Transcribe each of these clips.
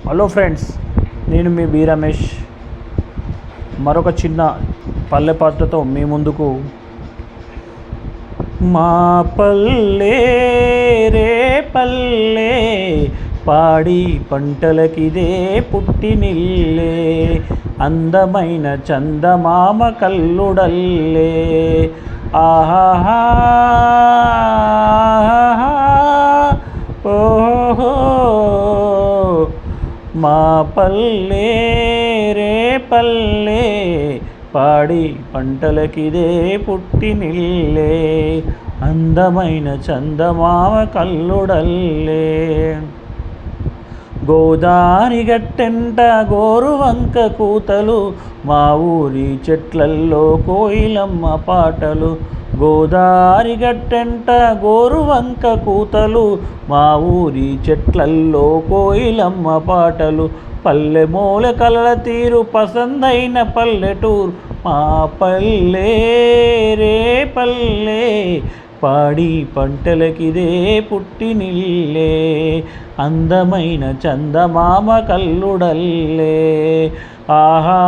Hello friends, నేను మీ B Ramesh మరొక చిన్న పల్లె పాత్రతో మీ ముందుకు. మా పల్లె రే పల్లె, పాడి పంటలకిదే పుట్టినిల్లే, అందమైన చందమామ కల్లుడల్లే. ఆహాహా ఓహో, మా పల్లె రే పల్లె, పాడి పంటలకిదే పుట్టినిల్లే, అందమైన చందమామ కల్లుడల్లే. గోదారి గట్టెంట గోరువంక కూతలు, మా ఊరి చెట్లల్లో కోయిలమ్మ పాటలు. గోదారి గట్టెంట గోరువంక కూతలు, మా ఊరి చెట్లల్లో కోయిలమ్మ పాటలు. పల్లె మూల కలల తీరు పసందైన పల్లెటూరు, మా పల్లె రే పల్లె, పాడి పంటలకిదే పుట్టినిల్లే, అందమైన చందమామ కల్లుడల్లే. ఆహా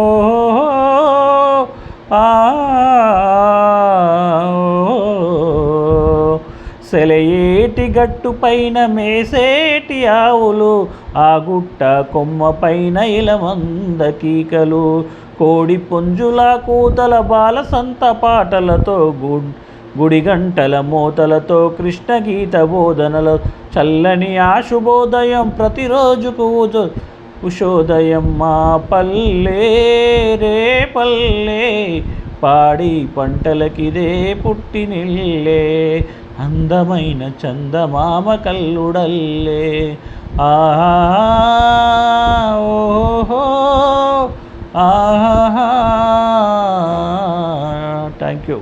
ఓహో సెలయేటి గట్టు పైన మేసేటి ఆవులు, ఆ గుట్ట కొమ్మ పైన ఇలమంద కీకలు. కోడి పుంజుల కూతల బాలసంత పాటలతో, గుడి గంటల మోతలతో, కృష్ణ గీత బోధనల చల్లని ఆ శుభోదయం, ప్రతిరోజుకు ఉషోదయం. మా పల్లె రే పల్లె, పాడి పంటలకిదే పుట్టినిల్లే, అందమైన చందమామ కల్లుడల్లే. ఆహా ఓహో ఆహా. Thank you.